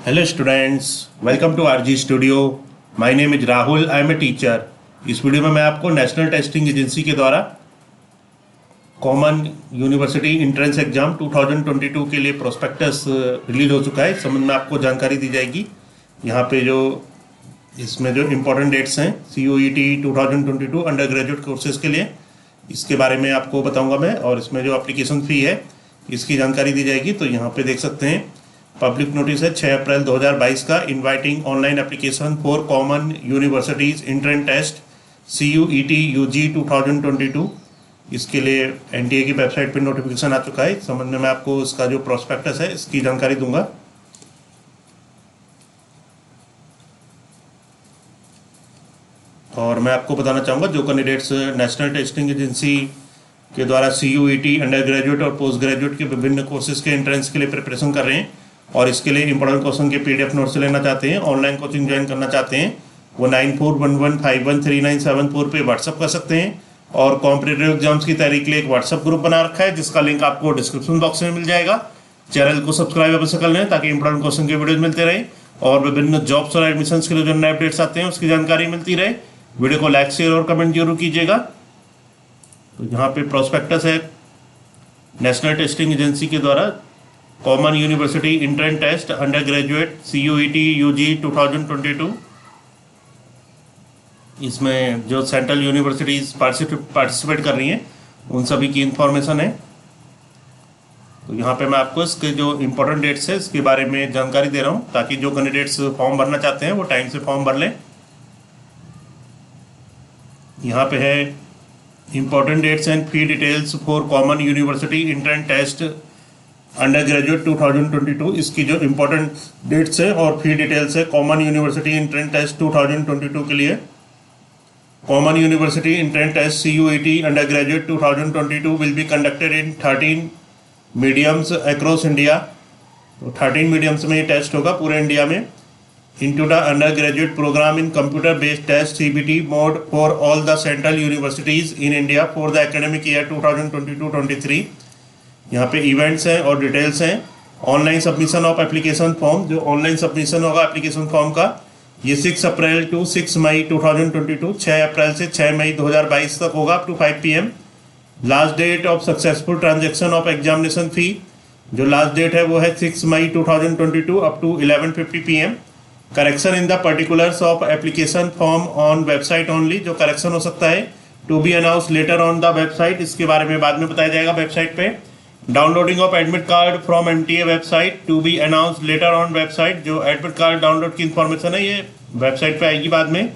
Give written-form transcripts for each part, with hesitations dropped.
Hello students, welcome to RG Studio. My name is Rahul. I am a teacher. इस video में मैं आपको national testing agency के द्वारा कॉमन यूनिवर्सिटी एंट्रेंस एग्जाम 2022 के लिए प्रोस्पेक्टस रिलीज हो चुका है। इस संबंध में आपको जानकारी दी जाएगी। यहाँ पे जो इसमें जो इम्पोर्टेंट डेट्स हैं COET 2022 अंडर ग्रेजुएट कोर्सेज के लिए, इसके बारे में आपको बताऊंगा मैं, और इसमें जो एप्लीकेशन फ़ी है इसकी जानकारी दी जाएगी। तो यहाँ पे देख सकते हैं पब्लिक नोटिस है 6 अप्रैल 2022 का, inviting online application for common universities entrance test CUET UG 2022। इसके लिए NTA की वेबसाइट पर नोटिफिकेशन आ चुका है। इस संबंध में मैं आपको इसका जो प्रोस्पेक्टस है इसकी जानकारी दूंगा। और मैं आपको बताना चाहूँगा जो कैंडिडेट्स नेशनल टेस्टिंग एजेंसी के द्वारा CUET अंडर ग्रेजुएट और पोस्ट ग्रेजुएट के विभिन्न कोर्सेज के एंट्रेंस के लिए प्रिपरेशन कर रहे हैं और इसके लिए इंपॉर्टेंट क्वेश्चन के PDF नोट्स लेना चाहते हैं, ऑनलाइन कोचिंग ज्वाइन करना चाहते हैं, वो 9411513974 पे व्हाट्सअप कर सकते हैं। और कॉम्पिटिटिव एग्जाम्स की तैयारी के लिए एक व्हाट्सअप ग्रुप बना रखा है जिसका लिंक आपको डिस्क्रिप्शन बॉक्स में मिल जाएगा। चैनल को सब्सक्राइब अवश्य कर लें ताकि इंपॉर्टेंट क्वेश्चन के वीडियोज मिलते रहे और विभिन्न जॉब्स और एडमिशन के लिए जो नए अपडेट्स आते हैं उसकी जानकारी मिलती रहे। वीडियो को लाइक, शेयर और कमेंट जरूर कीजिएगा। तो यहाँ पे प्रोस्पेक्टस है नेशनल टेस्टिंग एजेंसी के द्वारा common university entrance test undergraduate CUET UG 2022। इसमें जो सेंट्रल यूनिवर्सिटीज पार्टिसिपेट कर रही हैं उन सभी की इंफॉर्मेशन है। तो यहाँ पे मैं आपको इसके जो इम्पोर्टेंट डेट्स है इसके बारे में जानकारी दे रहा हूँ ताकि जो कैंडिडेट्स फॉर्म भरना चाहते हैं वो टाइम से फॉर्म भर लें। यहाँ पे है important dates and fee details for common university entrance test undergraduate 2022। इसकी जो इम्पोर्टेंट डेट्स है और फी डिटेल्स है कॉमन यूनिवर्सिटी एंट्रेंस टेस्ट 2022 के लिए। Common university entrance test CUET undergraduate 2022 will be conducted in 13 mediums across India. तो 13 mediums में ये टेस्ट होगा पूरे इंडिया में। into the undergraduate program in computer based test CBT mode for all the central universities in India for the academic year 2022-23। यहाँ पे events हैं और डिटेल्स हैं। Online submission of application form, जो ऑनलाइन सबमिशन होगा application form का, ये 6 अप्रैल to 6 मई 2022, 6 अप्रैल से 6 मई 2022 तक होगा up to 5 PM। Last date of successful transaction of examination fee, जो लास्ट डेट है वो है 6 मई 2022 up to 11:50 PM। Correction in the particulars of application form on website only, जो करेक्शन हो सकता है to be announce later on the website, इसके बारे में बाद में बताया जाएगा वेबसाइट पे। Downloading of admit card from NTA website to be announce later on website, जो एडमिट कार्ड डाउनलोड की इंफॉर्मेशन है ये वेबसाइट पे आएगी बाद में।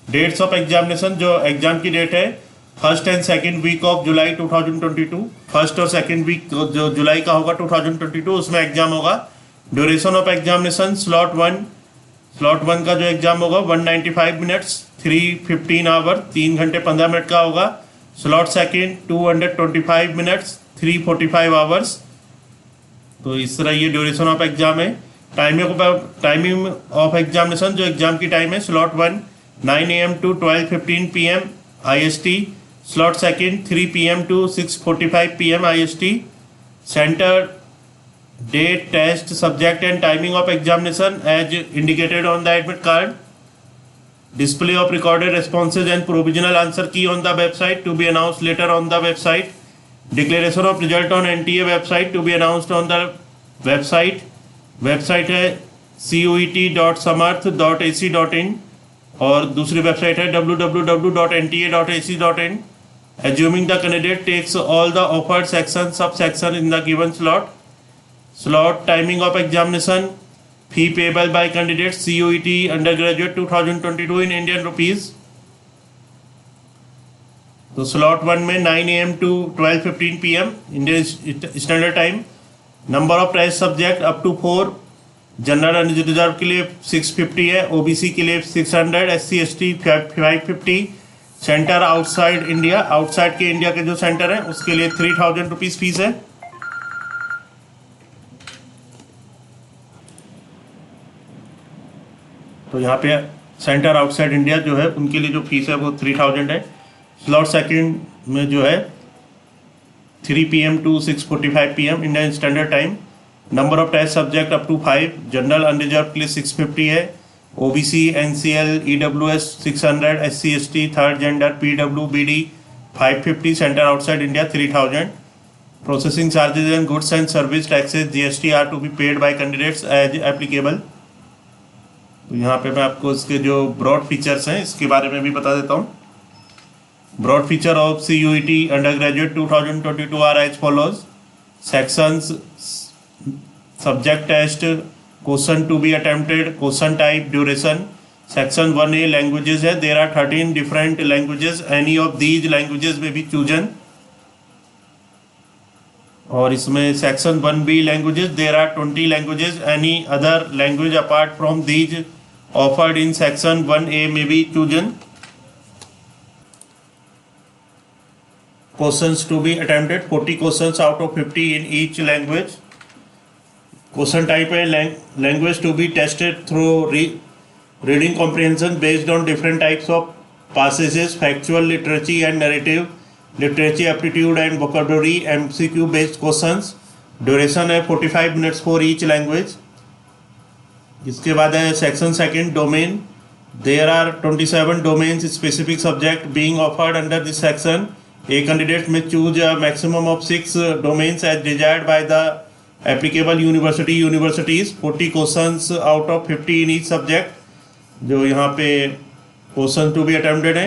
डेट्स ऑफ एग्जामिनेशन, जो एग्जाम की डेट है 1st and 2nd week of July 2022, 1st और 2nd वीक जो जुलाई का होगा 2022 उसमें एग्जाम होगा। ड्यूरेशन ऑफ एग्जामिनेशन, स्लॉट 1 का जो एग्जाम होगा 195 मिनट्स 315 आवर, 3 घंटे 15 मिनट का होगा। Slot 2 225 minutes 345 hours. तो इस तरह ये ड्यूरेशन ऑफ एग्जाम है। टाइमिंग ऑफ एग्जामिनेशन, जो एग्जाम की टाइम है slot 1 9 AM to 12:15 PM IST, slot 2 3 PM to 6:45 PM IST। Centre, date, test, subject and timing of examination as indicated on the admit card. Display of recorded responses and provisional answer key on the website to be announced later on the website. Declaration of result on NTA website to be announced on the website. Website है CUET.samarth.ac.in और दूसरी website है www.nta.ac.in. Assuming the candidate takes all the offered sections subsection in the given slot. Slot, timing of examination, fee payable by candidates CUET undergraduate 2022 in Indian rupees। तो slot 1 में 9 AM to 12:15 PM Indian standard time. Number of test subject up to 4, general and reserve के लिए 650 है, OBC के लिए 600, SC ST 550। Centre outside India, outside के India के जो सेंटर है उसके लिए 3000 रुपीज़ फीस है। तो यहाँ पे सेंटर आउटसाइड इंडिया जो है उनके लिए जो फीस है वो 3000 है। स्लॉट 2 में जो है 3 PM to 6:45 PM Indian standard time. Number of test subject up to 5, general unreserved के लिए 650 है, OBC, NCL, EWS 600, SC ST, third gender, PWBD 550, centre outside India 3000. Processing charges and goods and service taxes GST are to be paid by candidates as applicable. तो यहाँ पे मैं आपको इसके जो ब्रॉड फीचर्स हैं इसके बारे में भी बता देता हूँ. Broad feature of CUET undergraduate 2022 are as follows. Sections, subject test, question to be attempted, question type, duration. Section 1A languages है. There are 13 different languages. Any of these languages में बी चूजन. और इसमें section 1B languages, there are 20 languages. Any other language apart from these offered in section 1A में be chosen. Questions to be attempted 40 questions out of 50 in each language. Question type है language to be tested through reading comprehension based on different types of passages, factual, literature and narrative, literature aptitude and vocabulary, MCQ based questions. Duration है 45 minutes for each language. इसके बाद है section 2 domain. There are 27 domains specific subject being offered under this section. A candidate may choose a maximum of 6 domains as desired by the applicable universities. 40 questions out of 50 in each subject. जो यहाँ पे question to be attempted है.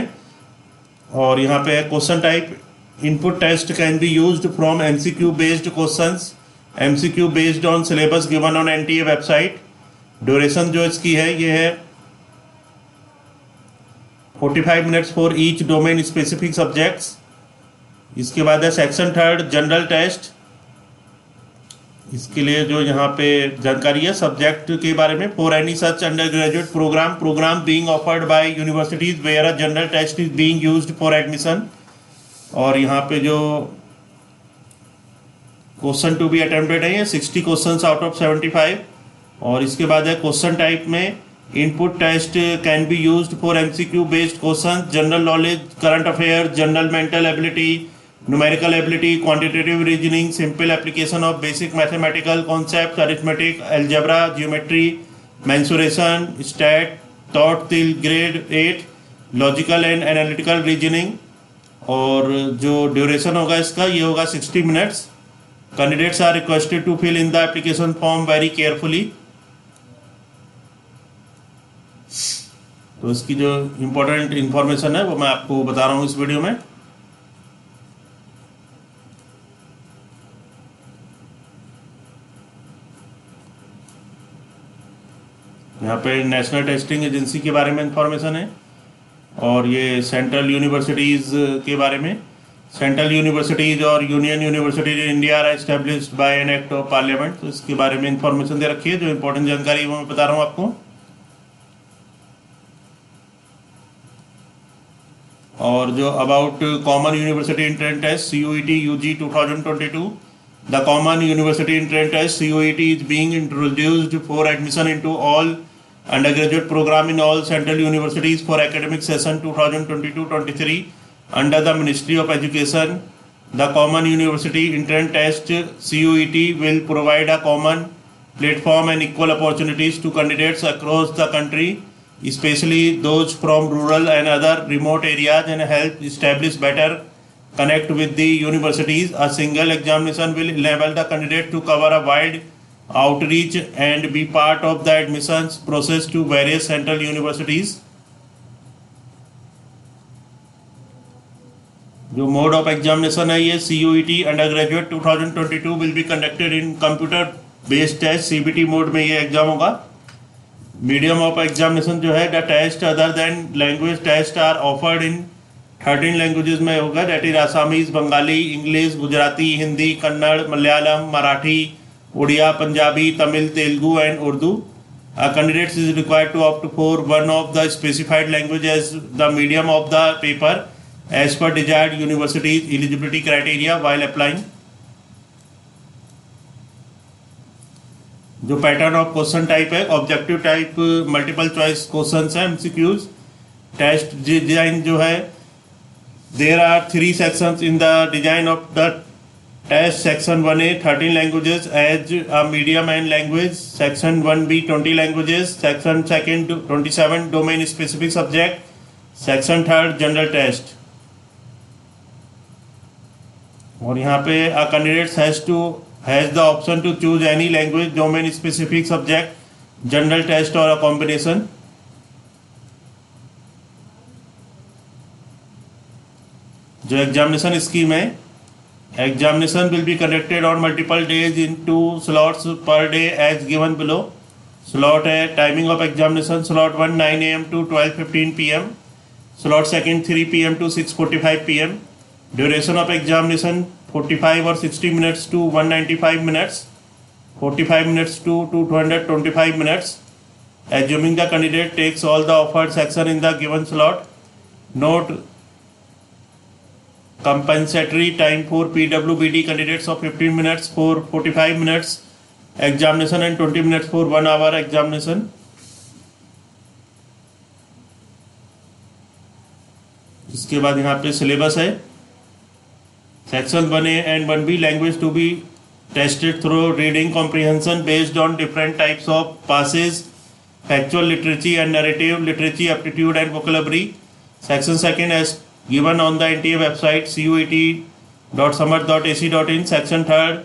और यहाँ पे question type input test can be used from MCQ based questions, MCQ based on syllabus given on NTA website. Duration जो इसकी है ये है 45 minutes for each domain specific subjects. इसके बाद है सेक्शन 3 जनरल टेस्ट. इसके लिए जो यहाँ पे जानकारी है सब्जेक्ट के बारे में. For any such undergraduate programme being offered by universities where a general test is being used for admission. और यहाँ पे जो क्वेश्चन टू बी अटेम्प्टेड है ये 60 क्वेश्चन आउट ऑफ 75. और इसके बाद है क्वेश्चन टाइप में input test can be used for MCQ based question, general knowledge, current affair, general mental ability, numerical ability, quantitative reasoning, simple application of basic mathematical concepts, arithmetic, algebra, geometry, mensuration, stat, taught till grade 8, logical and analytical reasoning. और जो duration होगा इसका ये होगा 60 minutes. Candidates are requested to fill in the application form very carefully. तो इसकी जो important information है वो मैं आपको बता रहा हूँ इस वीडियो में. यहाँ पे नेशनल टेस्टिंग एजेंसी के बारे में इंफॉर्मेशन है. और ये सेंट्रल यूनिवर्सिटीज़ के बारे में. सेंट्रल यूनिवर्सिटीज़ और union universities in India are established by an act of parliament. तो इसके बारे में इंफॉर्मेशन दे रखी है. जो इंपॉर्टेंट जानकारी है वो मैं बता रहा हूँ आपको. और जो about common university entrance test CUET UG 2022. The Common University Entrance Test CUET is being introduced for admission into all undergraduate program in all central universities for academic session 2022-23 under the Ministry of Education. The Common University Entrance Test CUET will provide a common platform and equal opportunities to candidates across the country, especially those from rural and other remote areas, and help establish better connect with the universities. A single examination will enable the candidate to cover a wide outreach and be part of the admissions process to various central universities. जो mode of examination है ये CUET undergraduate 2022 will be conducted in computer based test CBT mode में ये exam होगा. Medium of examination जो है the test other than language test are offered in 13 languages में होगा. That is Assamese, Bengali, English, Gujarati, Hindi, Kannada, Malayalam, Marathi, Oriya, Punjabi, Tamil, Telugu and Urdu. Candidates is required to opt for one of the specified language as the medium of the paper as per desired universities eligibility criteria while applying. जो pattern of question type है objective type multiple choice question है MCQs. Test design जो है there are 3 sections in the design of the Test Section 1A 13 languages as a medium and language. Section 1B 20 languages. Section 2nd 27 domain specific subject. Section 3rd general test. और यहाँ पे a candidate has the option to choose any language, domain specific subject, general test or a combination. जो examination scheme है, examination will be conducted on multiple days in 2 slots per day as given below. Slot है timing of examination, slot 1 9 AM to 12:15 PM, slot 2 3 PM to 6:45 PM. Duration of examination 45 or 60 minutes to 195 minutes, 45 minutes to 225 minutes. Assuming the candidate takes all the offered section in the given slot. Note compensatory time for PWBD candidates of 15 minutes for 45 minutes examination and 20 minutes for 1 hour examination. इसके बाद यहाँ पे syllabus है. Section 1A and 1B language to be tested through reading comprehension based on different types of passages, factual literacy and narrative literacy, aptitude and vocabulary. Section 2nd as given on the NTA website cuet.samarth.ac.in. Section 3rd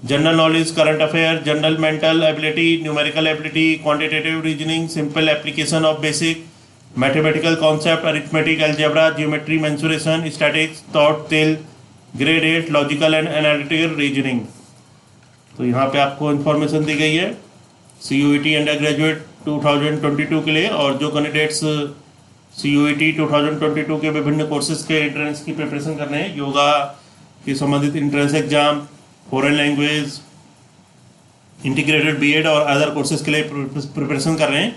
general knowledge, current affairs, general mental ability, numerical ability, quantitative reasoning, simple application of basic mathematical concept, arithmetic, algebra, geometry, mensuration, statistics, thought, skill, grade 8, logical and analytical reasoning. तो यहाँ पे आपको information दी गई है CUET undergraduate 2022 के लिए. और जो कैंडिडेट्स CUET 2022 के विभिन्न कोर्सेज के एंट्रेंस की प्रिपरेशन कर रहे हैं, योगा के संबंधित entrance exam, foreign language, integrated BEd और अदर कोर्सेज के लिए प्रिपरेशन कर रहे हैं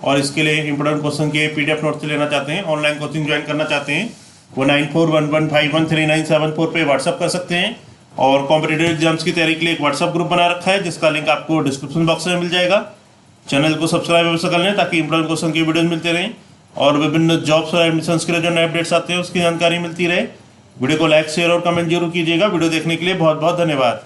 और इसके लिए इंपोर्टेंट क्वेश्चन के PDF नोट्स लेना चाहते हैं, ऑनलाइन कोचिंग ज्वाइन करना चाहते हैं, वो 9411513974 पे व्हाट्सअप कर सकते हैं. और कॉम्पिटिटिव एग्जाम्स की तैयारी के लिए एक व्हाट्सअप ग्रुप बना रखा है जिसका लिंक आपको डिस्क्रिप्शन बॉक्स में मिल जाएगा. चैनल को सब्सक्राइब अवश्य कर लें ताकि इंपोर्टेंट क्वेश्चन की वीडियोज मिलते रहें और विभिन्न जॉब्स और एडमिशन्स के लिए जो नए अपडेट्स आते हैं उसकी जानकारी मिलती रहे. वीडियो को लाइक, शेयर और कमेंट जरूर कीजिएगा. वीडियो देखने के लिए बहुत बहुत धन्यवाद.